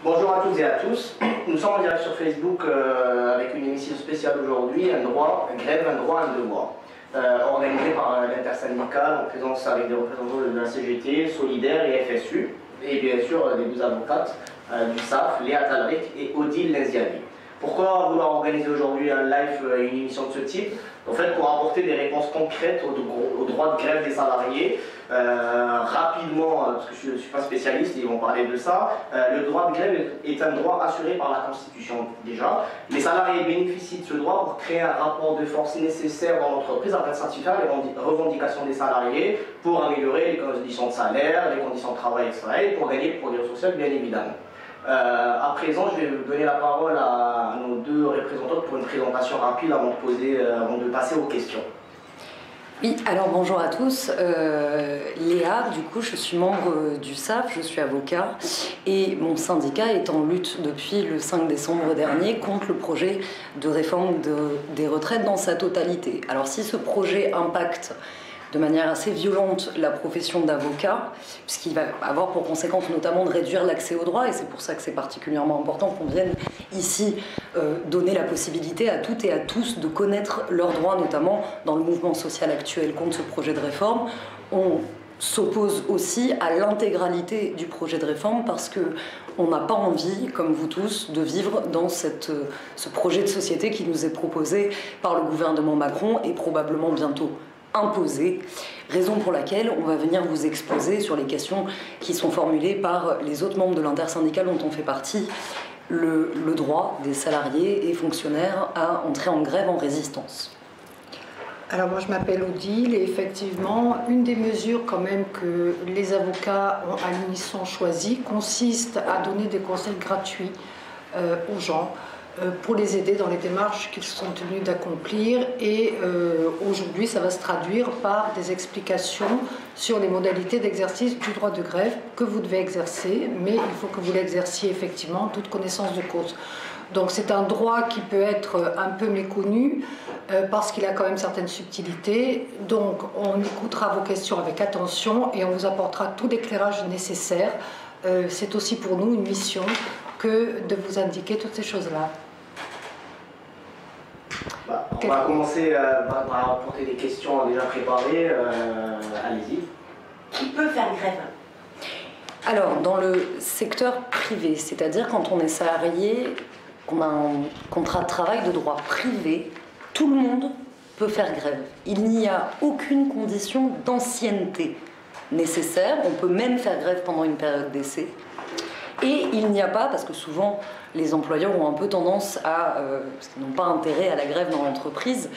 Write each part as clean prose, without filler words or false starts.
Bonjour à toutes et à tous. Nous sommes en direct sur Facebook avec une émission spéciale aujourd'hui, un droit, un grève, un droit, un devoir. Organisée par l'intersyndicale en présence avec des représentants de la CGT, Solidaire et FSU, et bien sûr les deux avocates du SAF, Léa Talric et Odile Lenziani. Pourquoi vouloir organiser aujourd'hui un live et une émission de ce type? En fait, pour apporter des réponses concrètes au droit de grève des salariés. Rapidement, parce que je ne suis pas spécialiste, ils vont parler de ça, le droit de grève est un droit assuré par la Constitution déjà. Les salariés bénéficient de ce droit pour créer un rapport de force nécessaire dans l'entreprise afin de satisfaire les revendications des salariés pour améliorer les conditions de salaire, les conditions de travail, etc. et pour gagner le progrès social, bien évidemment. À présent, je vais donner la parole à nos deux représentantes pour une présentation rapide avant de passer aux questions. Oui, alors bonjour à tous. Léa, du coup, je suis membre du SAF, je suis avocat et mon syndicat est en lutte depuis le 5 décembre dernier contre le projet de réforme des retraites dans sa totalité. Alors si ce projet impacte de manière assez violente la profession d'avocat, puisqu'il va avoir pour conséquence notamment de réduire l'accès au droit, et c'est pour ça que c'est particulièrement important qu'on vienne ici donner la possibilité à toutes et à tous de connaître leurs droits, notamment dans le mouvement social actuel contre ce projet de réforme. On s'oppose aussi à l'intégralité du projet de réforme parce qu'on n'a pas envie, comme vous tous, de vivre dans ce projet de société qui nous est proposé par le gouvernement Macron et probablement bientôt imposé, raison pour laquelle on va venir vous exposer sur les questions qui sont formulées par les autres membres de l'intersyndicale dont on fait partie, le droit des salariés et fonctionnaires à entrer en grève en résistance. Alors moi je m'appelle Odile et effectivement une des mesures quand même que les avocats ont à l'unisson choisi consiste à donner des conseils gratuits aux gens pour les aider dans les démarches qu'ils sont tenus d'accomplir et aujourd'hui ça va se traduire par des explications sur les modalités d'exercice du droit de grève que vous devez exercer, mais il faut que vous l'exerciez effectivement en toute connaissance de cause. Donc c'est un droit qui peut être un peu méconnu parce qu'il a quand même certaines subtilités. Donc on écoutera vos questions avec attention et on vous apportera tout l'éclairage nécessaire. C'est aussi pour nous une mission que de vous indiquer toutes ces choses-là. On va commencer par apporter des questions déjà préparées. Allez-y. Qui peut faire grève? Alors, dans le secteur privé, c'est-à-dire quand on est salarié, qu'on a un contrat de travail de droit privé, tout le monde peut faire grève. Il n'y a aucune condition d'ancienneté nécessaire. On peut même faire grève pendant une période d'essai. Et il n'y a pas, parce que souvent les employeurs ont un peu tendance à, parce qu'ils n'ont pas intérêt à la grève dans l'entreprise,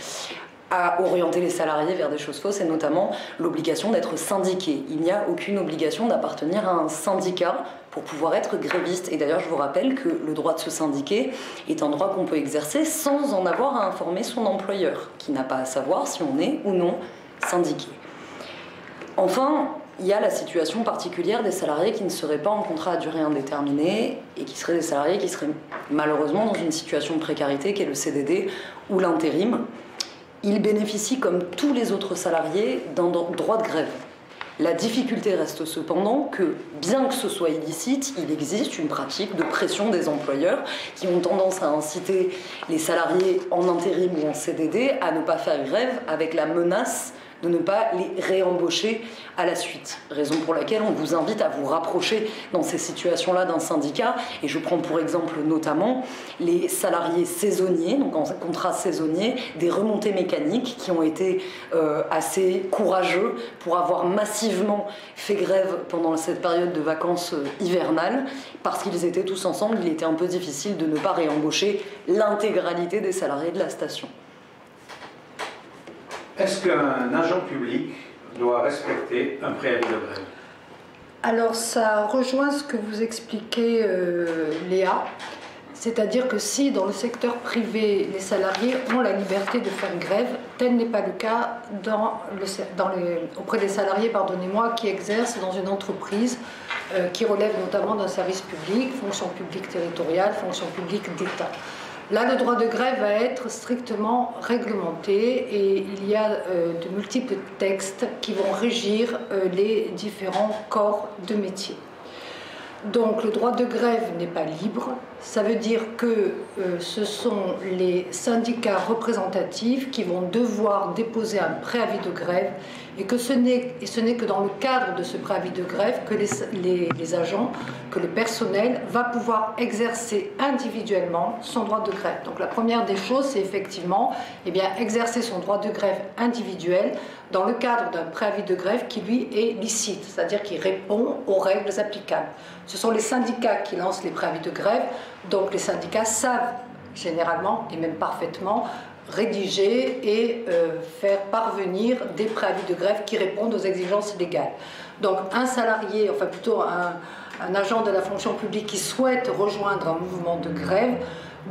à orienter les salariés vers des choses fausses, et notamment l'obligation d'être syndiqué. Il n'y a aucune obligation d'appartenir à un syndicat pour pouvoir être gréviste. Et d'ailleurs, je vous rappelle que le droit de se syndiquer est un droit qu'on peut exercer sans en avoir à informer son employeur, qui n'a pas à savoir si on est ou non syndiqué. Enfin, il y a la situation particulière des salariés qui ne seraient pas en contrat à durée indéterminée et qui seraient des salariés qui seraient malheureusement dans une situation de précarité qu'est le CDD ou l'intérim. Ils bénéficient, comme tous les autres salariés, d'un droit de grève. La difficulté reste cependant que, bien que ce soit illicite, il existe une pratique de pression des employeurs qui ont tendance à inciter les salariés en intérim ou en CDD à ne pas faire grève avec la menace de ne pas les réembaucher à la suite. Raison pour laquelle on vous invite à vous rapprocher dans ces situations-là d'un syndicat. Et je prends pour exemple notamment les salariés saisonniers, donc en contrat saisonnier, des remontées mécaniques qui ont été assez courageux pour avoir massivement fait grève pendant cette période de vacances hivernales, parce qu'ils étaient tous ensemble, il était un peu difficile de ne pas réembaucher l'intégralité des salariés de la station. Est-ce qu'un agent public doit respecter un préavis de grève? Alors ça rejoint ce que vous expliquez Léa, c'est-à-dire que si dans le secteur privé les salariés ont la liberté de faire grève, tel n'est pas le cas auprès des salariés qui exercent dans une entreprise qui relève notamment d'un service public, fonction publique territoriale, fonction publique d'État. Là, le droit de grève va être strictement réglementé et il y a de multiples textes qui vont régir les différents corps de métier. Donc le droit de grève n'est pas libre, ça veut dire que ce sont les syndicats représentatifs qui vont devoir déposer un préavis de grève et que ce n'est que dans le cadre de ce préavis de grève que les agents, que le personnel va pouvoir exercer individuellement son droit de grève. Donc la première des choses, c'est effectivement exercer son droit de grève individuel dans le cadre d'un préavis de grève qui lui est licite, c'est-à-dire qui répond aux règles applicables. Ce sont les syndicats qui lancent les préavis de grève, donc les syndicats savent généralement et même parfaitement rédiger et faire parvenir des préavis de grève qui répondent aux exigences légales. Donc un salarié, enfin plutôt un agent de la fonction publique qui souhaite rejoindre un mouvement de grève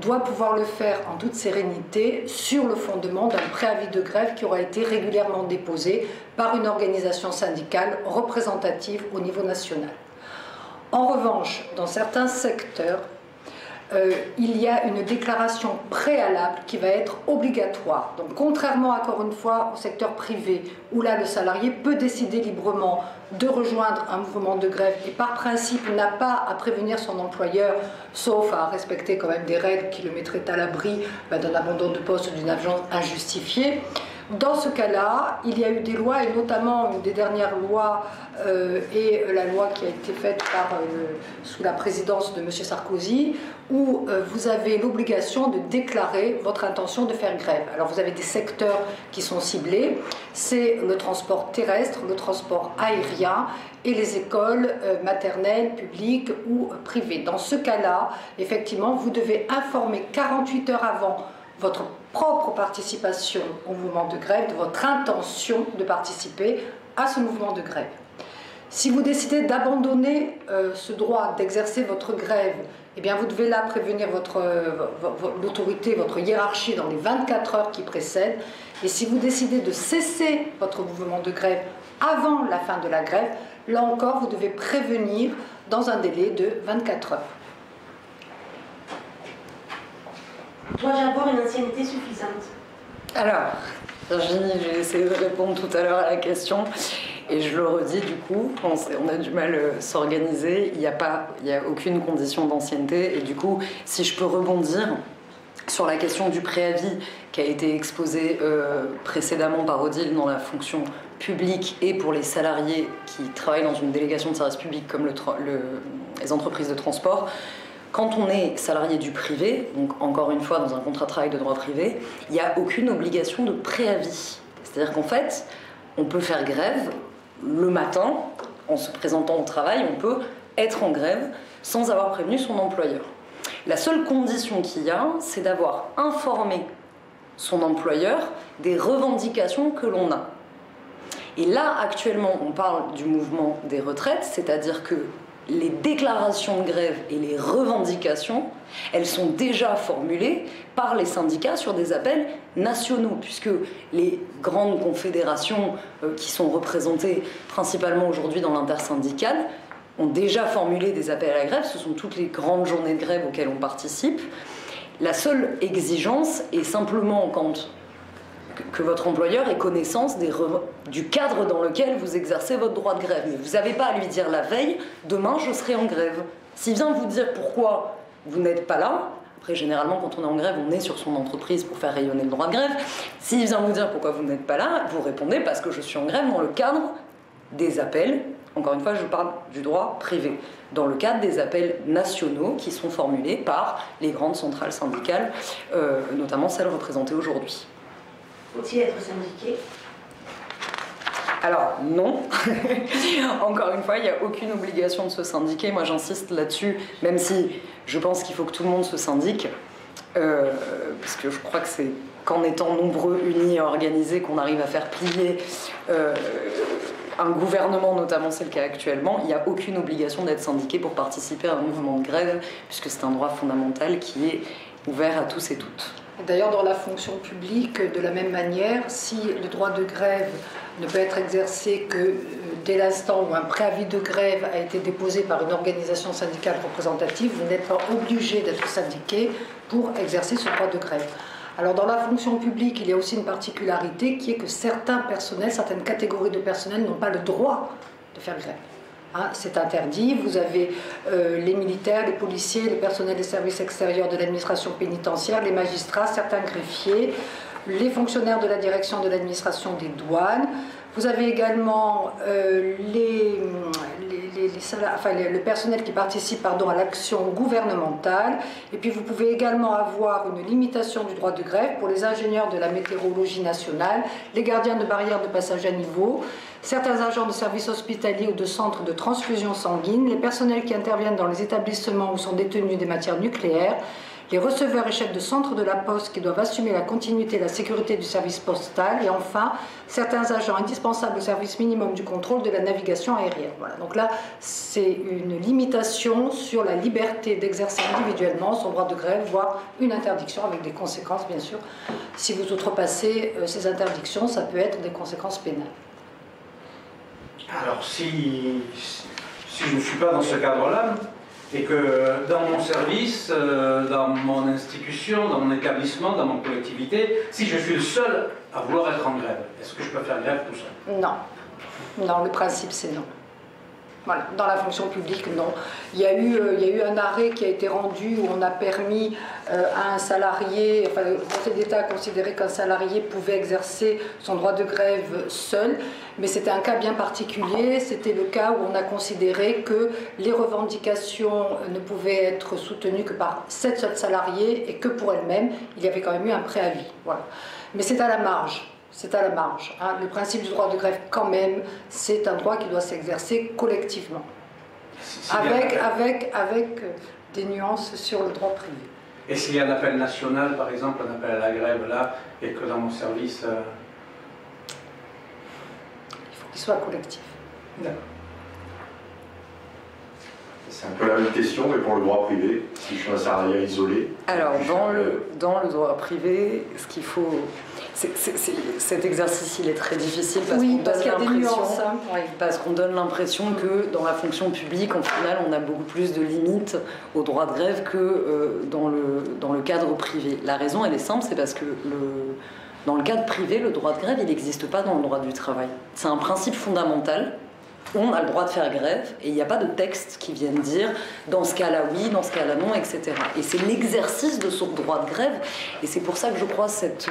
doit pouvoir le faire en toute sérénité sur le fondement d'un préavis de grève qui aura été régulièrement déposé par une organisation syndicale représentative au niveau national. En revanche, dans certains secteurs, il y a une déclaration préalable qui va être obligatoire. Donc, contrairement, encore une fois, au secteur privé, où là, le salarié peut décider librement de rejoindre un mouvement de grève et par principe n'a pas à prévenir son employeur, sauf à respecter quand même des règles qui le mettraient à l'abri d'un abandon de poste ou d'une absence injustifiée. Dans ce cas-là, il y a eu des lois, et notamment une des dernières lois et la loi qui a été faite sous la présidence de M. Sarkozy, où vous avez l'obligation de déclarer votre intention de faire grève. Alors vous avez des secteurs qui sont ciblés, c'est le transport terrestre, le transport aérien et les écoles maternelles, publiques ou privées. Dans ce cas-là, effectivement, vous devez informer 48 heures avant votre propre participation au mouvement de grève, de votre intention de participer à ce mouvement de grève. Si vous décidez d'abandonner ce droit d'exercer votre grève, eh bien vous devez là prévenir l'autorité, votre hiérarchie dans les 24 heures qui précèdent. Et si vous décidez de cesser votre mouvement de grève avant la fin de la grève, là encore vous devez prévenir dans un délai de 24 heures. Dois-je avoir une ancienneté suffisante? Alors, Virginie, j'ai essayé de répondre tout à l'heure à la question et je le redis du coup, on a du mal à s'organiser, il n'y a aucune condition d'ancienneté et du coup, si je peux rebondir sur la question du préavis qui a été exposée précédemment par Odile dans la fonction publique et pour les salariés qui travaillent dans une délégation de service public comme les entreprises de transport. Quand on est salarié du privé, donc encore une fois dans un contrat de travail de droit privé, il n'y a aucune obligation de préavis. C'est-à-dire qu'en fait, on peut faire grève le matin, en se présentant au travail, on peut être en grève sans avoir prévenu son employeur. La seule condition qu'il y a, c'est d'avoir informé son employeur des revendications que l'on a. Et là, actuellement, on parle du mouvement des retraites, c'est-à-dire que les déclarations de grève et les revendications, elles sont déjà formulées par les syndicats sur des appels nationaux, puisque les grandes confédérations qui sont représentées principalement aujourd'hui dans l'intersyndicale ont déjà formulé des appels à la grève. Ce sont toutes les grandes journées de grève auxquelles on participe. La seule exigence est simplement que votre employeur ait connaissance du cadre dans lequel vous exercez votre droit de grève. Mais vous n'avez pas à lui dire la veille, demain je serai en grève. S'il vient vous dire pourquoi vous n'êtes pas là, après généralement quand on est en grève, on est sur son entreprise pour faire rayonner le droit de grève. S'il vient vous dire pourquoi vous n'êtes pas là, vous répondez parce que je suis en grève dans le cadre des appels, encore une fois je parle du droit privé, dans le cadre des appels nationaux qui sont formulés par les grandes centrales syndicales, notamment celles représentées aujourd'hui. Faut-il être syndiqué? Alors non, encore une fois, il n'y a aucune obligation de se syndiquer. Moi j'insiste là-dessus, même si je pense qu'il faut que tout le monde se syndique, parce que je crois que c'est qu'en étant nombreux, unis et organisés qu'on arrive à faire plier un gouvernement, notamment c'est le cas actuellement. Il n'y a aucune obligation d'être syndiqué pour participer à un mouvement de grève, puisque c'est un droit fondamental qui est ouvert à tous et toutes. D'ailleurs, dans la fonction publique, de la même manière, si le droit de grève ne peut être exercé que dès l'instant où un préavis de grève a été déposé par une organisation syndicale représentative, vous n'êtes pas obligé d'être syndiqué pour exercer ce droit de grève. Alors, dans la fonction publique, il y a aussi une particularité qui est que certains personnels, certaines catégories de personnel n'ont pas le droit de faire grève. Hein, c'est interdit. Vous avez les militaires, les policiers, les personnels des services extérieurs de l'administration pénitentiaire, les magistrats, certains greffiers, les fonctionnaires de la direction de l'administration des douanes. Vous avez également le personnel qui participe à l'action gouvernementale. Et puis vous pouvez également avoir une limitation du droit de grève pour les ingénieurs de la météorologie nationale, les gardiens de barrières de passage à niveau, certains agents de services hospitaliers ou de centres de transfusion sanguine, les personnels qui interviennent dans les établissements où sont détenues des matières nucléaires, les receveurs et chefs de centre de la Poste qui doivent assumer la continuité et la sécurité du service postal, et enfin, certains agents indispensables au service minimum du contrôle de la navigation aérienne. Voilà. Donc là, c'est une limitation sur la liberté d'exercer individuellement son droit de grève, voire une interdiction avec des conséquences, bien sûr. Si vous outrepassez ces interdictions, ça peut être des conséquences pénales. Alors, si je ne suis pas dans ce cadre-là, et que dans mon service, dans mon institution, dans mon établissement, dans mon collectivité, si je suis le seul à vouloir être en grève, est-ce que je peux faire grève tout seul? Non. Non, le principe c'est non. Voilà. Dans la fonction publique, non. Il y a eu un arrêt qui a été rendu où on a permis à un salarié, enfin le Conseil d'État a considéré qu'un salarié pouvait exercer son droit de grève seul, mais c'était un cas bien particulier. C'était le cas où on a considéré que les revendications ne pouvaient être soutenues que par cette seule salariée et que pour elle-même, il y avait quand même eu un préavis. Voilà. Mais c'est à la marge. C'est à la marge. Hein. Le principe du droit de grève, quand même, c'est un droit qui doit s'exercer collectivement. Avec des nuances sur le droit privé. Et s'il y a un appel national, par exemple, un appel à la grève là, et que dans mon service... Il faut qu'il soit collectif. D'accord. C'est un peu la même question, mais pour le droit privé, si je suis un salarié isolé. Alors, dans le droit privé, ce qu'il faut... cet exercice, il est très difficile parce qu'on donne l'impression que dans la fonction publique, en final, on a beaucoup plus de limites au droit de grève que dans le cadre privé. La raison, elle est simple, c'est parce que dans le cadre privé, le droit de grève, il n'existe pas dans le droit du travail. C'est un principe fondamental. On a le droit de faire grève et il n'y a pas de texte qui vienne dire dans ce cas-là oui, dans ce cas-là non, etc. Et c'est l'exercice de ce droit de grève, et c'est pour ça que je crois cette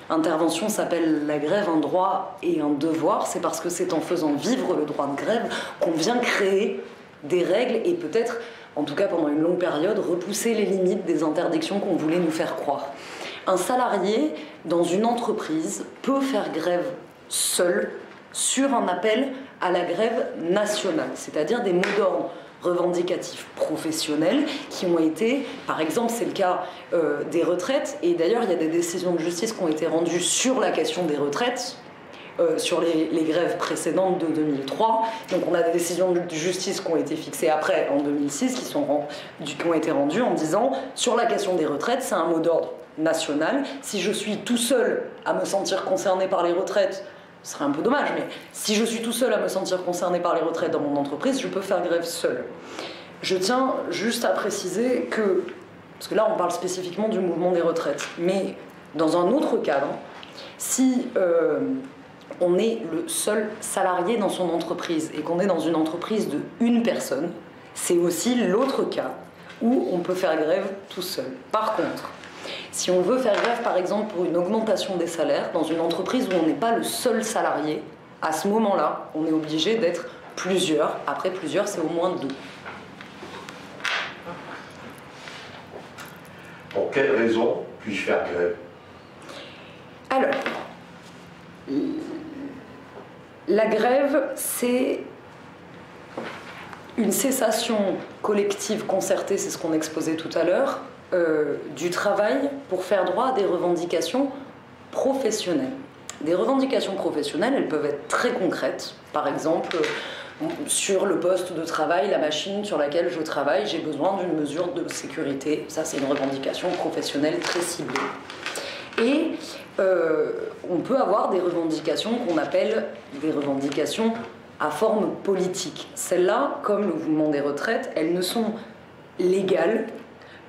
intervention s'appelle la grève, un droit et un devoir. C'est parce que c'est en faisant vivre le droit de grève qu'on vient créer des règles et peut-être, en tout cas pendant une longue période, repousser les limites des interdictions qu'on voulait nous faire croire. Un salarié dans une entreprise peut faire grève seul sur un appel à la grève nationale, c'est-à-dire des mots d'ordre revendicatifs professionnels qui ont été, par exemple c'est le cas des retraites, et d'ailleurs il y a des décisions de justice qui ont été rendues sur la question des retraites, sur les grèves précédentes de 2003, donc on a des décisions de justice qui ont été fixées après en 2006 qui ont été rendues en disant sur la question des retraites c'est un mot d'ordre national, si je suis tout seul à me sentir concerné par les retraites, ce serait un peu dommage, mais si je suis tout seul à me sentir concerné par les retraites dans mon entreprise, je peux faire grève seul. Je tiens juste à préciser que, parce que là on parle spécifiquement du mouvement des retraites, mais dans un autre cadre, si on est le seul salarié dans son entreprise et qu'on est dans une entreprise de une personne, c'est aussi l'autre cas où on peut faire grève tout seul. Par contre, si on veut faire grève, par exemple, pour une augmentation des salaires, dans une entreprise où on n'est pas le seul salarié, à ce moment-là, on est obligé d'être plusieurs. Après, plusieurs, c'est au moins 2. Pour quelle raison puis-je faire grève? Alors, la grève, c'est une cessation collective concertée, c'est ce qu'on exposait tout à l'heure, du travail pour faire droit à des revendications professionnelles. Des revendications professionnelles, elles peuvent être très concrètes. Par exemple, sur le poste de travail, la machine sur laquelle je travaille, j'ai besoin d'une mesure de sécurité. Ça, c'est une revendication professionnelle très ciblée. Et on peut avoir des revendications qu'on appelle des revendications à forme politique. Celles-là, comme le mouvement des retraites, elles ne sont légales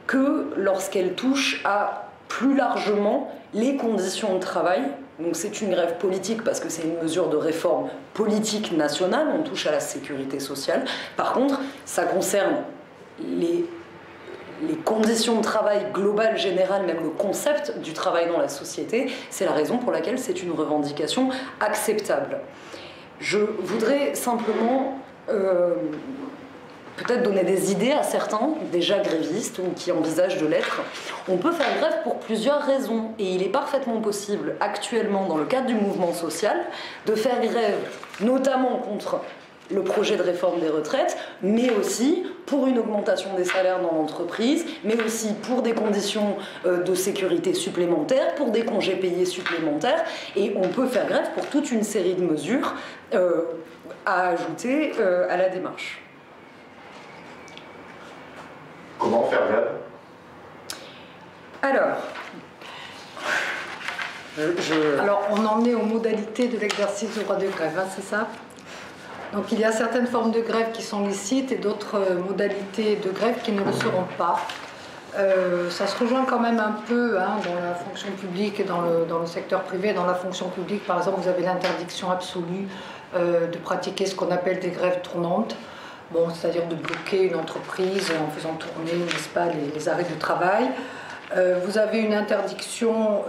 que lorsqu'elles touchent à plus largement les conditions de travail Donc c'est une grève politique parce que c'est une mesure de réforme politique nationale, on touche à la sécurité sociale. Par contre, ça concerne les conditions de travail globales, générales, même le concept du travail dans la société. C'est la raison pour laquelle c'est une revendication acceptable. Je voudrais simplement peut-être donner des idées à certains, déjà grévistes ou qui envisagent de l'être. On peut faire grève pour plusieurs raisons et il est parfaitement possible actuellement dans le cadre du mouvement social de faire grève notamment contre le projet de réforme des retraites, mais aussi pour une augmentation des salaires dans l'entreprise, mais aussi pour des conditions de sécurité supplémentaires, pour des congés payés supplémentaires, et on peut faire grève pour toute une série de mesures à ajouter à la démarche. Comment faire grève? Alors, on en est aux modalités de l'exercice du droit de grève, hein, c'est ça? Donc il y a certaines formes de grève qui sont licites et d'autres modalités de grève qui ne le seront pas. Ça se rejoint quand même un peu hein, dans la fonction publique et dans le secteur privé. Dans la fonction publique, par exemple, vous avez l'interdiction absolue de pratiquer ce qu'on appelle des grèves tournantes. Bon, c'est-à-dire de bloquer une entreprise en faisant tourner, n'est-ce pas, les arrêts de travail. Vous avez une interdiction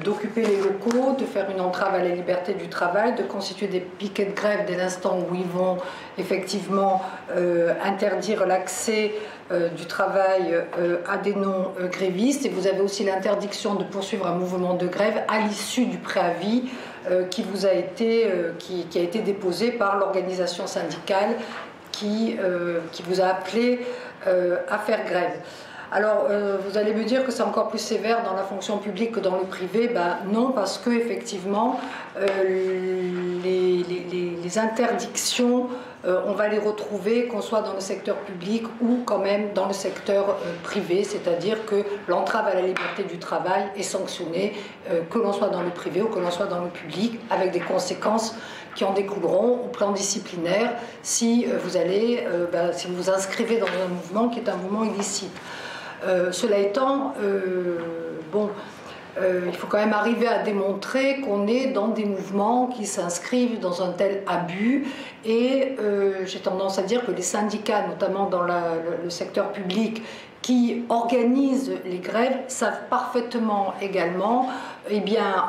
d'occuper les locaux, de faire une entrave à la liberté du travail, de constituer des piquets de grève dès l'instant où ils vont effectivement interdire l'accès du travail à des non-grévistes. Et vous avez aussi l'interdiction de poursuivre un mouvement de grève à l'issue du préavis qui a été déposé par l'organisation syndicale qui vous a appelé à faire grève. Alors, vous allez me dire que c'est encore plus sévère dans la fonction publique que dans le privé. Ben, non, parce que effectivement, les interdictions, on va les retrouver qu'on soit dans le secteur public ou quand même dans le secteur privé, c'est-à-dire que l'entrave à la liberté du travail est sanctionnée, que l'on soit dans le privé ou que l'on soit dans le public, avec des conséquences qui en découleront au plan disciplinaire si vous vous inscrivez dans un mouvement qui est un mouvement illicite. Cela étant, il faut quand même arriver à démontrer qu'on est dans des mouvements qui s'inscrivent dans un tel abus et j'ai tendance à dire que les syndicats, notamment dans le secteur public, qui organisent les grèves, savent parfaitement également, eh bien,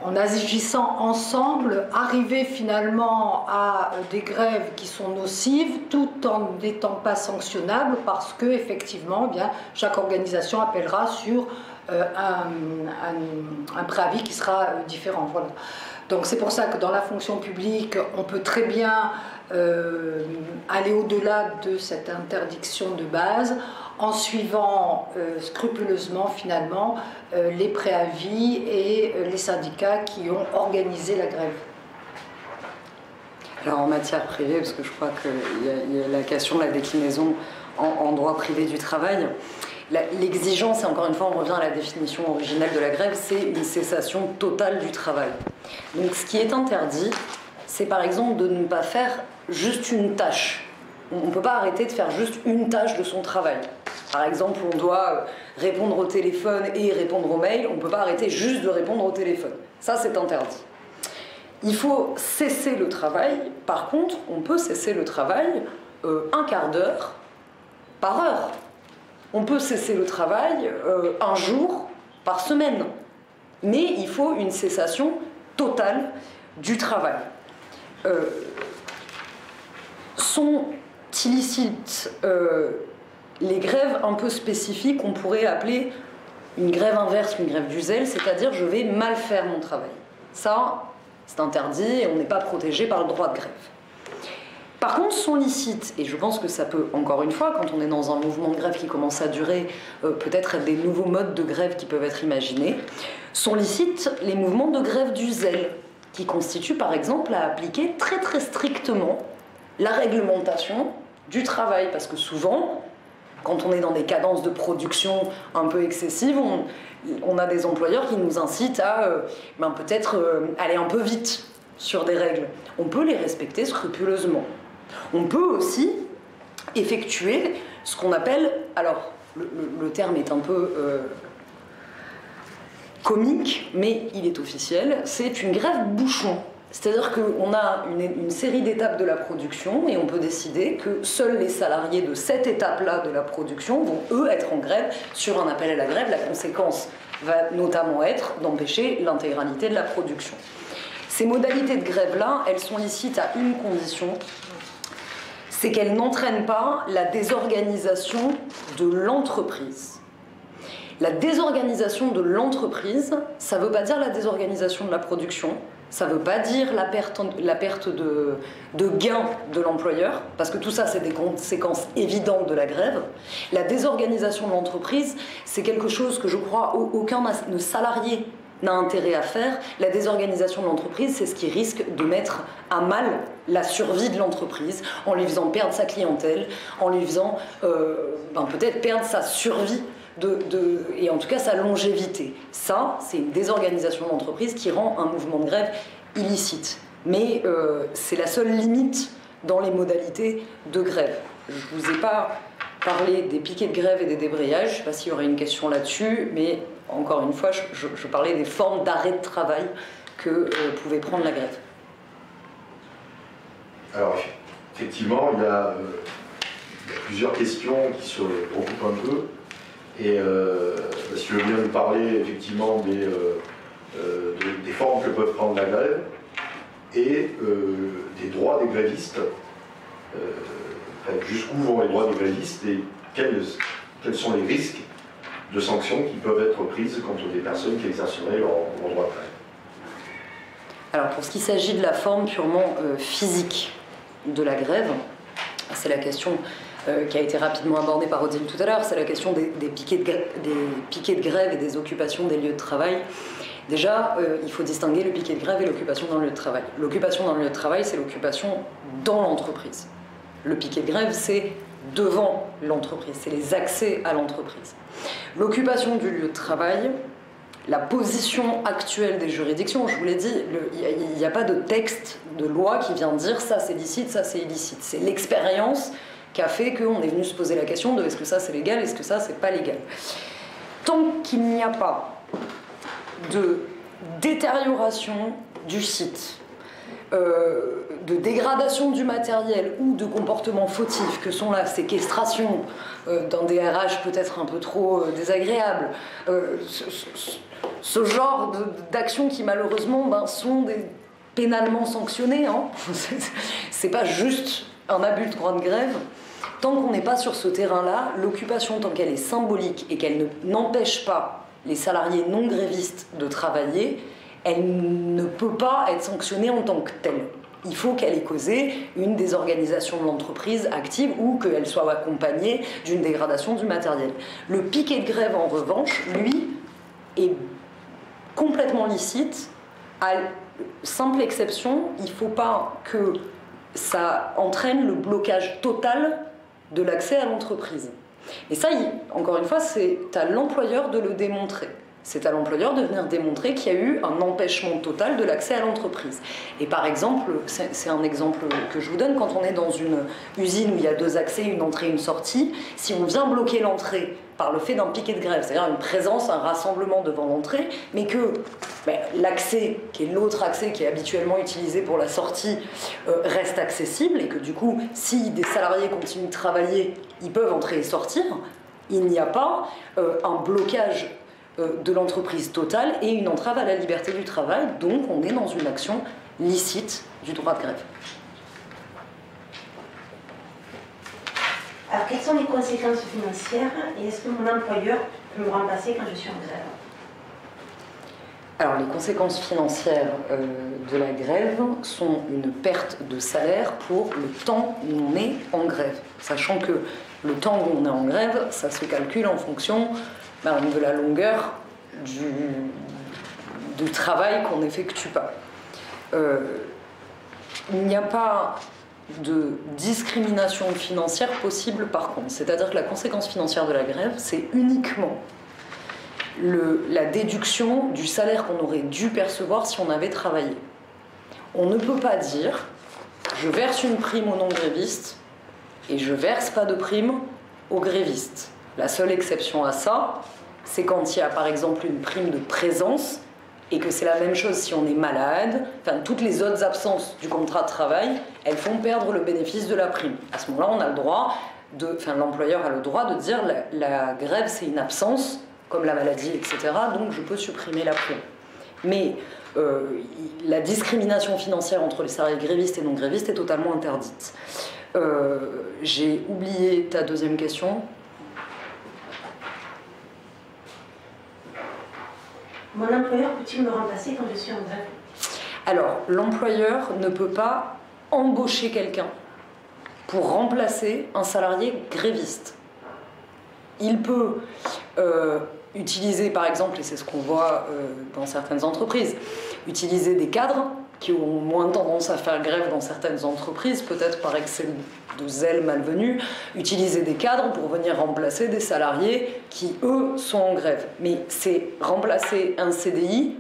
en agissant ensemble, arriver finalement à des grèves qui sont nocives tout en n'étant pas sanctionnables parce que effectivement, eh bien, chaque organisation appellera sur un préavis qui sera différent. Voilà. Donc c'est pour ça que dans la fonction publique, on peut très bien aller au-delà de cette interdiction de base en suivant scrupuleusement finalement les préavis et les syndicats qui ont organisé la grève. Alors en matière privée, parce que je crois qu'il y a la question de la déclinaison en droit privé du travail, l'exigence, et encore une fois on revient à la définition originelle de la grève, c'est une cessation totale du travail. Donc ce qui est interdit, c'est par exemple de ne pas faire juste une tâche. On ne peut pas arrêter de faire juste une tâche de son travail. Par exemple, on doit répondre au téléphone et répondre aux mails, on ne peut pas arrêter juste de répondre au téléphone. Ça, c'est interdit. Il faut cesser le travail. Par contre, on peut cesser le travail un quart d'heure par heure. On peut cesser le travail un jour par semaine. Mais il faut une cessation totale du travail. Sont illicites les grèves un peu spécifiques qu'on pourrait appeler une grève inverse, une grève du zèle, c'est-à-dire je vais mal faire mon travail. Ça, c'est interdit et on n'est pas protégé par le droit de grève. Par contre, sont licites, et je pense que ça peut, encore une fois, quand on est dans un mouvement de grève qui commence à durer, peut-être être des nouveaux modes de grève qui peuvent être imaginés, sont licites les mouvements de grève du zèle, qui constituent par exemple à appliquer très très strictement la réglementation du travail, parce que souvent, quand on est dans des cadences de production un peu excessives, on a des employeurs qui nous incitent à peut-être aller un peu vite sur des règles. On peut les respecter scrupuleusement. On peut aussi effectuer ce qu'on appelle, alors le terme est un peu comique, mais il est officiel, c'est une grève bouchon. C'est-à-dire qu'on a une série d'étapes de la production et on peut décider que seuls les salariés de cette étape-là de la production vont, eux, être en grève sur un appel à la grève. La conséquence va notamment être d'empêcher l'intégralité de la production. Ces modalités de grève-là, elles sont licites à une condition, c'est qu'elles n'entraînent pas la désorganisation de l'entreprise. La désorganisation de l'entreprise, ça ne veut pas dire la désorganisation de la production, ça ne veut pas dire la perte de gains de l'employeur, parce que tout ça, c'est des conséquences évidentes de la grève. La désorganisation de l'entreprise, c'est quelque chose que je crois aucun salarié n'a intérêt à faire. La désorganisation de l'entreprise, c'est ce qui risque de mettre à mal la survie de l'entreprise, en lui faisant perdre sa clientèle, en lui faisant peut-être perdre sa survie et en tout cas sa longévité. Ça, c'est une désorganisation de l'entreprise qui rend un mouvement de grève illicite. Mais c'est la seule limite dans les modalités de grève. Je ne vous ai pas parlé des piquets de grève et des débrayages, je ne sais pas s'il y aurait une question là-dessus, mais encore une fois, je parlais des formes d'arrêt de travail que pouvait prendre la grève. Alors, effectivement, il y a plusieurs questions qui se regroupent un peu. Et si je viens de parler effectivement des formes que peuvent prendre la grève et des droits des grévistes, jusqu'où vont les droits des grévistes et quels sont les risques de sanctions qui peuvent être prises contre des personnes qui exerceraient leur droit de grève. Alors pour ce qui s'agit de la forme purement physique de la grève, c'est la question qui a été rapidement abordée par Odile tout à l'heure, c'est la question des piquets de grève et des occupations des lieux de travail. Déjà, il faut distinguer le piquet de grève et l'occupation dans le lieu de travail. L'occupation dans le lieu de travail, c'est l'occupation dans l'entreprise. Le piquet de grève, c'est devant l'entreprise, c'est les accès à l'entreprise. L'occupation du lieu de travail, la position actuelle des juridictions, je vous l'ai dit, il n'y a pas de texte de loi qui vient dire ça c'est licite, ça c'est illicite. C'est l'expérience qui a fait qu'on est venu se poser la question de est-ce que ça c'est légal, est-ce que ça c'est pas légal. Tant qu'il n'y a pas de détérioration du site, de dégradation du matériel ou de comportements fautifs que sont la séquestration d'un DRH peut-être un peu trop désagréable, ce genre d'actions qui malheureusement sont pénalement sanctionnées, hein. C'est pas juste un abus de droit de grève. Tant qu'on n'est pas sur ce terrain-là, l'occupation, tant qu'elle est symbolique et qu'elle n'empêche pas les salariés non grévistes de travailler, elle ne peut pas être sanctionnée en tant que telle. Il faut qu'elle ait causé une désorganisation de l'entreprise active ou qu'elle soit accompagnée d'une dégradation du matériel. Le piquet de grève, en revanche, lui, est complètement licite. À simple exception, il ne faut pas que ça entraîne le blocage total de l'accès à l'entreprise. Et ça, encore une fois, c'est à l'employeur de le démontrer. C'est à l'employeur de venir démontrer qu'il y a eu un empêchement total de l'accès à l'entreprise. Et par exemple, c'est un exemple que je vous donne, quand on est dans une usine où il y a 2 accès, une entrée, une sortie, si on vient bloquer l'entrée par le fait d'un piquet de grève, c'est-à-dire une présence, un rassemblement devant l'entrée, mais que l'accès, qui est l'autre accès qui est habituellement utilisé pour la sortie, reste accessible, et que du coup, si des salariés continuent de travailler, ils peuvent entrer et sortir, il n'y a pas un blocage de l'entreprise totale et une entrave à la liberté du travail, donc on est dans une action licite du droit de grève. Alors quelles sont les conséquences financières et est-ce que mon employeur peut me remplacer quand je suis en grève? Alors les conséquences financières de la grève sont une perte de salaire pour le temps où on est en grève, sachant que le temps où on est en grève, ça se calcule en fonction de la longueur du travail qu'on n'effectue pas. Il n'y a pas de discrimination financière possible par contre. C'est-à-dire que la conséquence financière de la grève, c'est uniquement la déduction du salaire qu'on aurait dû percevoir si on avait travaillé. On ne peut pas dire « je verse une prime aux non-grévistes et je verse pas de prime aux grévistes ». La seule exception à ça, c'est quand il y a par exemple une prime de présence et que c'est la même chose si on est malade. Enfin, toutes les autres absences du contrat de travail, elles font perdre le bénéfice de la prime. À ce moment-là, on a le droit l'employeur a le droit de dire la grève c'est une absence, comme la maladie, etc. Donc je peux supprimer la prime. Mais la discrimination financière entre les salariés grévistes et non grévistes est totalement interdite. J'ai oublié ta deuxième question. Mon employeur peut-il me remplacer quand je suis en grève? Alors, l'employeur ne peut pas embaucher quelqu'un pour remplacer un salarié gréviste. Il peut utiliser, par exemple, et c'est ce qu'on voit dans certaines entreprises, utiliser des cadres qui ont moins tendance à faire grève dans certaines entreprises, peut-être par excès de zèle malvenu, utiliser des cadres pour venir remplacer des salariés qui, eux, sont en grève. Mais c'est remplacer un CDI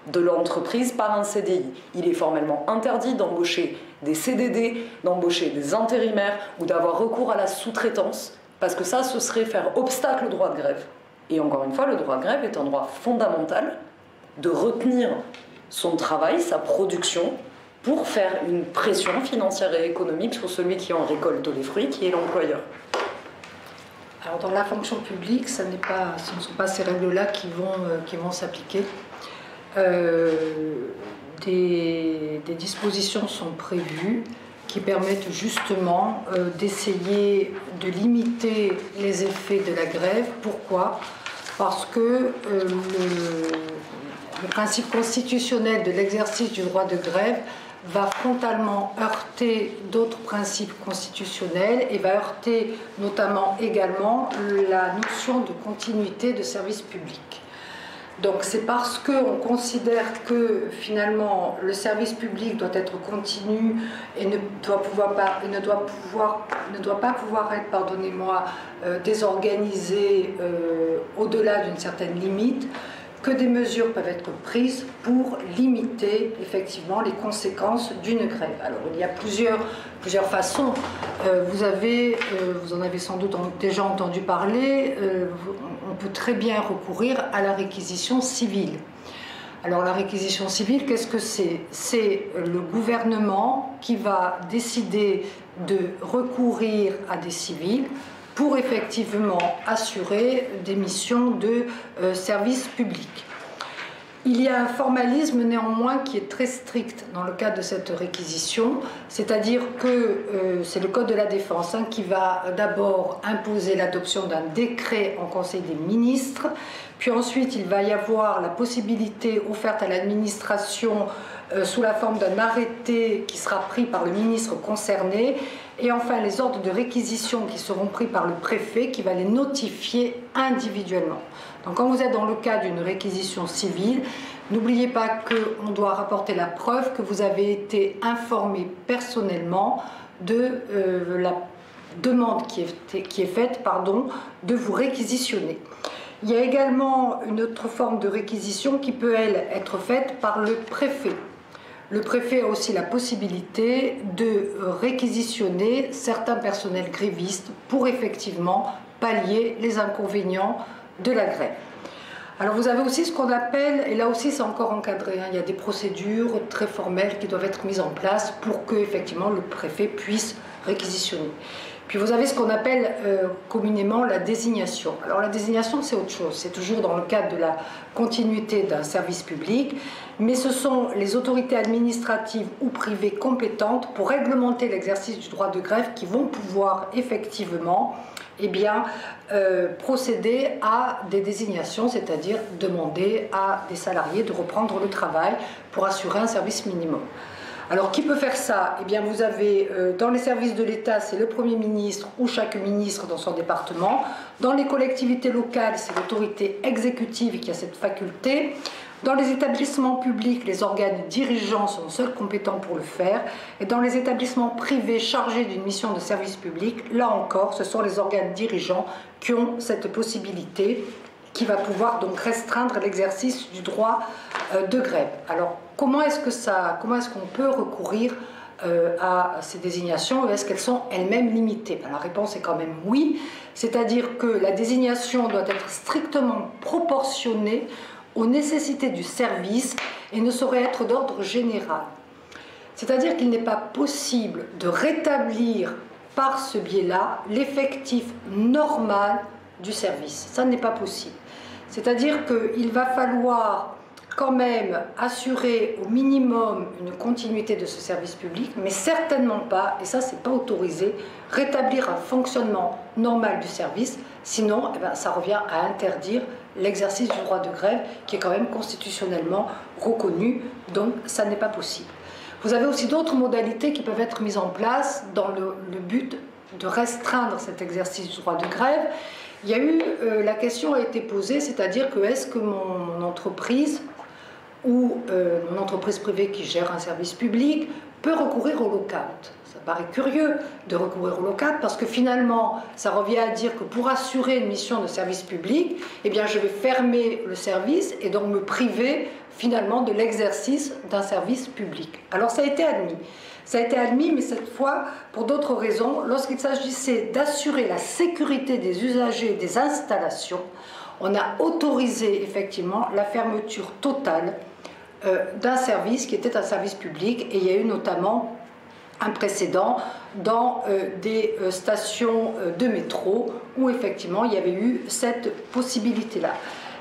de l'entreprise par un CDI. Il est formellement interdit d'embaucher des CDD, d'embaucher des intérimaires ou d'avoir recours à la sous-traitance, parce que ça, ce serait faire obstacle au droit de grève. Et encore une fois, le droit de grève est un droit fondamental de retenir son travail, sa production, pour faire une pression financière et économique sur celui qui en récolte les fruits, qui est l'employeur. Alors dans la fonction publique, ce ne sont pas ces règles-là qui vont s'appliquer. Des dispositions sont prévues qui permettent justement d'essayer de limiter les effets de la grève. Pourquoi ? Parce que le principe constitutionnel de l'exercice du droit de grève va frontalement heurter d'autres principes constitutionnels et va heurter notamment également la notion de continuité de service public. Donc c'est parce qu'on considère que finalement le service public doit être continu et ne doit pas pouvoir être, désorganisé au-delà d'une certaine limite, que des mesures peuvent être prises pour limiter effectivement les conséquences d'une grève. Alors il y a plusieurs façons. Vous en avez sans doute déjà entendu parler. On peut très bien recourir à la réquisition civile. Alors la réquisition civile, qu'est-ce que c'est? C'est le gouvernement qui va décider de recourir à des civils pour effectivement assurer des missions de service public. Il y a un formalisme néanmoins qui est très strict dans le cadre de cette réquisition, c'est-à-dire que c'est le Code de la Défense qui va d'abord imposer l'adoption d'un décret en Conseil des ministres, puis ensuite il va y avoir la possibilité offerte à l'administration sous la forme d'un arrêté qui sera pris par le ministre concerné, et enfin les ordres de réquisition qui seront pris par le préfet qui va les notifier individuellement. Donc quand vous êtes dans le cas d'une réquisition civile, n'oubliez pas qu'on doit rapporter la preuve que vous avez été informé personnellement de la demande qui est faite de vous réquisitionner. Il y a également une autre forme de réquisition qui peut, elle, être faite par le préfet. Le préfet a aussi la possibilité de réquisitionner certains personnels grévistes pour effectivement pallier les inconvénients de la grève. Alors vous avez aussi ce qu'on appelle, et là aussi c'est encore encadré, il y a des procédures très formelles qui doivent être mises en place pour que effectivement le préfet puisse réquisitionner. Puis vous avez ce qu'on appelle communément la désignation. Alors la désignation c'est autre chose, c'est toujours dans le cadre de la continuité d'un service public, mais ce sont les autorités administratives ou privées compétentes pour réglementer l'exercice du droit de grève qui vont pouvoir effectivement procéder à des désignations, c'est-à-dire demander à des salariés de reprendre le travail pour assurer un service minimum. Alors, qui peut faire ça? Eh bien, vous avez dans les services de l'État, c'est le Premier ministre ou chaque ministre dans son département. Dans les collectivités locales, c'est l'autorité exécutive qui a cette faculté. Dans les établissements publics, les organes dirigeants sont seuls compétents pour le faire. Et dans les établissements privés chargés d'une mission de service public, là encore, ce sont les organes dirigeants qui ont cette possibilité, qui va pouvoir donc restreindre l'exercice du droit de grève. Alors, comment est-ce qu'on peut recourir à ces désignations ou est-ce qu'elles sont elles-mêmes limitées? Ben, la réponse est quand même oui, c'est-à-dire que la désignation doit être strictement proportionnée aux nécessités du service et ne saurait être d'ordre général. C'est-à-dire qu'il n'est pas possible de rétablir par ce biais-là l'effectif normal du service. Ça n'est pas possible. C'est-à-dire qu'il va falloir quand même assurer au minimum une continuité de ce service public, mais certainement pas, et ça c'est pas autorisé, rétablir un fonctionnement normal du service, sinon eh ben, ça revient à interdire l'exercice du droit de grève qui est quand même constitutionnellement reconnu, donc ça n'est pas possible. Vous avez aussi d'autres modalités qui peuvent être mises en place dans le but de restreindre cet exercice du droit de grève. Il y a eu, la question a été posée, c'est-à-dire que est-ce que mon entreprise ou mon entreprise privée qui gère un service public peut recourir au lock-out. Ça paraît curieux de recourir au lock-out parce que finalement, ça revient à dire que pour assurer une mission de service public, eh bien, je vais fermer le service et donc me priver finalement de l'exercice d'un service public. Alors ça a été admis. Ça a été admis, mais cette fois, pour d'autres raisons, lorsqu'il s'agissait d'assurer la sécurité des usagers et des installations, on a autorisé effectivement la fermeture totale d'un service qui était un service public, et il y a eu notamment un précédent dans des stations de métro où effectivement il y avait eu cette possibilité-là.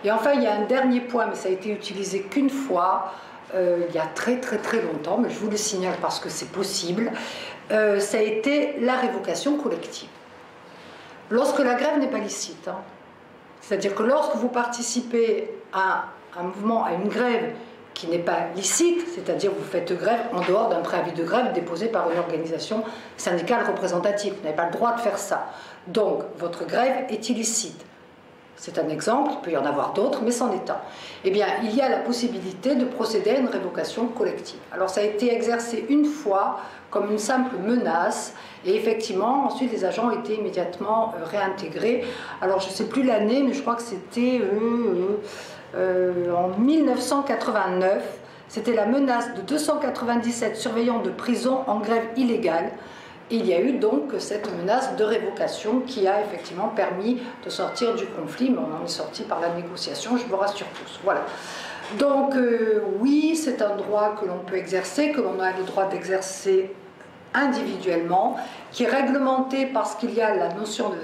Et enfin, il y a un dernier point, mais ça a été utilisé qu'une fois, il y a très longtemps, mais je vous le signale parce que c'est possible, ça a été la révocation collective. Lorsque la grève n'est pas licite, hein, c'est-à-dire que lorsque vous participez à un mouvement, à une grève qui n'est pas licite, c'est-à-dire vous faites grève en dehors d'un préavis de grève déposé par une organisation syndicale représentative, vous n'avez pas le droit de faire ça. Donc, votre grève est illicite. C'est un exemple, il peut y en avoir d'autres, mais c'en est un. Eh bien, il y a la possibilité de procéder à une révocation collective. Alors, ça a été exercé une fois comme une simple menace, et effectivement, ensuite, les agents ont été immédiatement réintégrés. Alors, je ne sais plus l'année, mais je crois que c'était en 1989. C'était la menace de 297 surveillants de prison en grève illégale. Et il y a eu donc cette menace de révocation qui a effectivement permis de sortir du conflit, mais on en est sorti par la négociation, je vous rassure tous. Voilà. Donc oui, c'est un droit que l'on peut exercer, que l'on a le droit d'exercer individuellement, qui est réglementé parce qu'il y a la notion de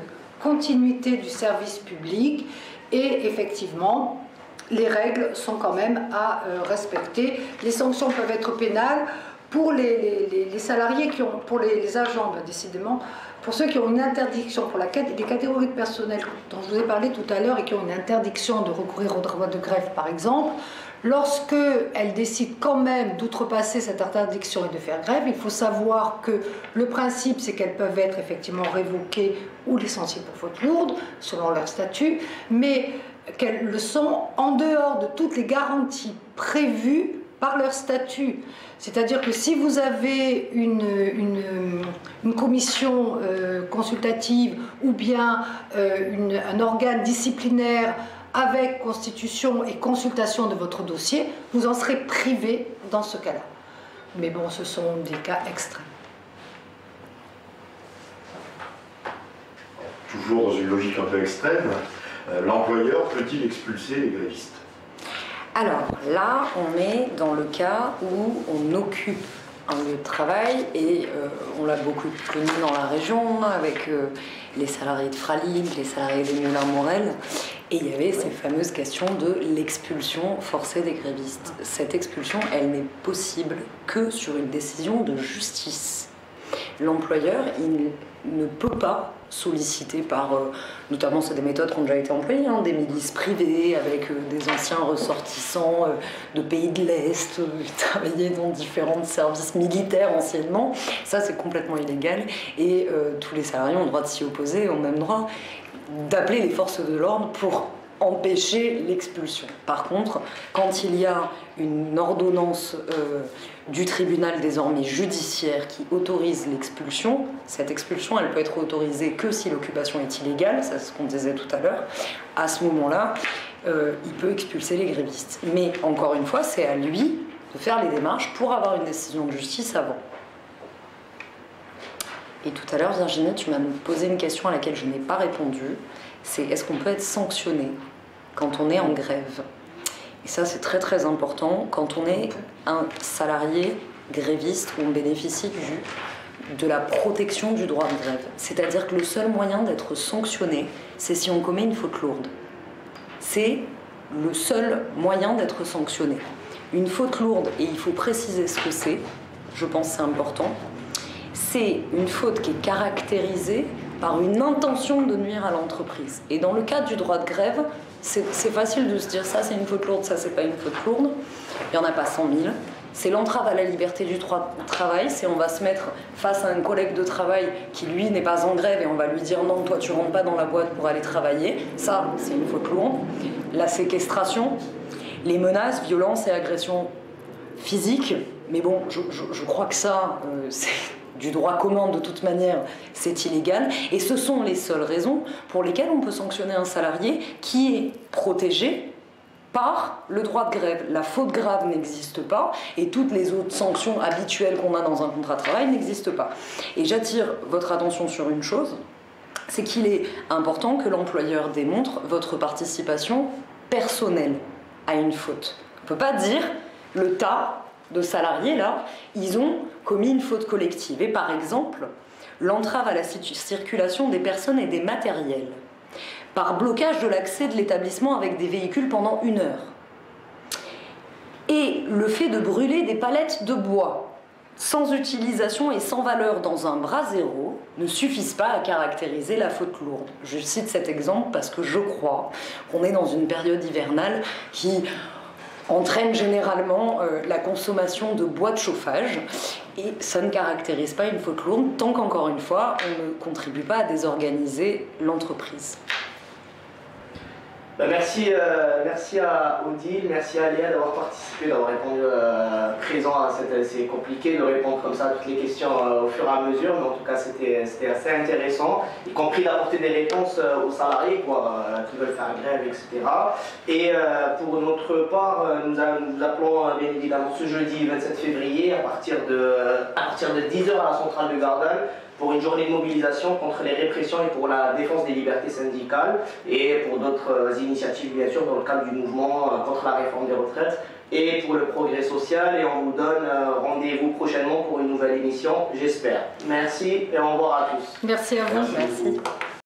continuité du service public, et effectivement, les règles sont quand même à respecter. Les sanctions peuvent être pénales. Pour les salariés, pour les agents, ben décidément, pour ceux qui ont une interdiction, pour les catégories de personnel dont je vous ai parlé tout à l'heure et qui ont une interdiction de recourir au droit de grève, par exemple, lorsqu'elles décident quand même d'outrepasser cette interdiction et de faire grève, il faut savoir que le principe, c'est qu'elles peuvent être effectivement révoquées ou licenciées pour faute lourde, selon leur statut, mais qu'elles le sont en dehors de toutes les garanties prévues par leur statut. C'est-à-dire que si vous avez une commission consultative ou bien un organe disciplinaire avec constitution et consultation de votre dossier, vous en serez privé dans ce cas-là. Mais bon, ce sont des cas extrêmes. Toujours dans une logique un peu extrême, l'employeur peut-il expulser les grévistes ? Alors là, on est dans le cas où on occupe un lieu de travail et on l'a beaucoup connu dans la région avec les salariés de Fralib, les salariés des Moulins-Morel, et il y avait ces fameuses questions de l'expulsion forcée des grévistes. Cette expulsion, elle n'est possible que sur une décision de justice. L'employeur, il ne peut pas solliciter par, notamment c'est des méthodes qui ont déjà été employées, hein, des milices privées avec des anciens ressortissants de pays de l'Est, travailler dans différents services militaires anciennement. Ça, c'est complètement illégal et tous les salariés ont le droit de s'y opposer, ont même droit d'appeler les forces de l'ordre pour empêcher l'expulsion. Par contre, quand il y a une ordonnance du tribunal désormais judiciaire qui autorise l'expulsion, cette expulsion, elle peut être autorisée que si l'occupation est illégale, c'est ce qu'on disait tout à l'heure. À ce moment-là, il peut expulser les grévistes. Mais encore une fois, c'est à lui de faire les démarches pour avoir une décision de justice avant. Et tout à l'heure, Virginie, tu m'as posé une question à laquelle je n'ai pas répondu. C'est est-ce qu'on peut être sanctionné quand on est en grève? Et ça, c'est très très important. Quand on est un salarié gréviste, où on bénéficie de la protection du droit de grève. C'est-à-dire que le seul moyen d'être sanctionné, c'est si on commet une faute lourde. C'est le seul moyen d'être sanctionné. Une faute lourde, et il faut préciser ce que c'est, je pense que c'est important, c'est une faute qui est caractérisée par une intention de nuire à l'entreprise. Et dans le cadre du droit de grève, c'est facile de se dire ça c'est une faute lourde, ça c'est pas une faute lourde. Il n'y en a pas 100 000. C'est l'entrave à la liberté du travail, c'est on va se mettre face à un collègue de travail qui lui n'est pas en grève et on va lui dire non, toi tu rentres pas dans la boîte pour aller travailler. Ça, c'est une faute lourde. La séquestration, les menaces, violences et agressions physiques. Mais bon, je crois que ça, c'est du droit commun de toute manière, c'est illégal. Et ce sont les seules raisons pour lesquelles on peut sanctionner un salarié qui est protégé par le droit de grève. La faute grave n'existe pas et toutes les autres sanctions habituelles qu'on a dans un contrat de travail n'existent pas. Et j'attire votre attention sur une chose, c'est qu'il est important que l'employeur démontre votre participation personnelle à une faute. On ne peut pas dire le tas de salariés là, ils ont commis une faute collective. Et par exemple, l'entrave à la circulation des personnes et des matériels par blocage de l'accès de l'établissement avec des véhicules pendant 1 heure. Et le fait de brûler des palettes de bois sans utilisation et sans valeur dans un brasero ne suffisent pas à caractériser la faute lourde. Je cite cet exemple parce que je crois qu'on est dans une période hivernale qui entraîne généralement la consommation de bois de chauffage et ça ne caractérise pas une faute lourde tant qu'encore une fois on ne contribue pas à désorganiser l'entreprise. Merci à Odile, merci à Léa d'avoir participé, d'avoir répondu présent à c'est compliqué de répondre comme ça à toutes les questions au fur et à mesure, mais en tout cas c'était assez intéressant, y compris d'apporter des réponses aux salariés qui veulent faire grève, etc. Et pour notre part, nous appelons bien évidemment ce jeudi 27 février à partir de 10h à la centrale de Gardanne pour une journée de mobilisation contre les répressions et pour la défense des libertés syndicales et pour d'autres initiatives bien sûr dans le cadre du mouvement contre la réforme des retraites et pour le progrès social, et on vous donne rendez-vous prochainement pour une nouvelle émission, j'espère. Merci et au revoir à tous. Merci à vous. Merci.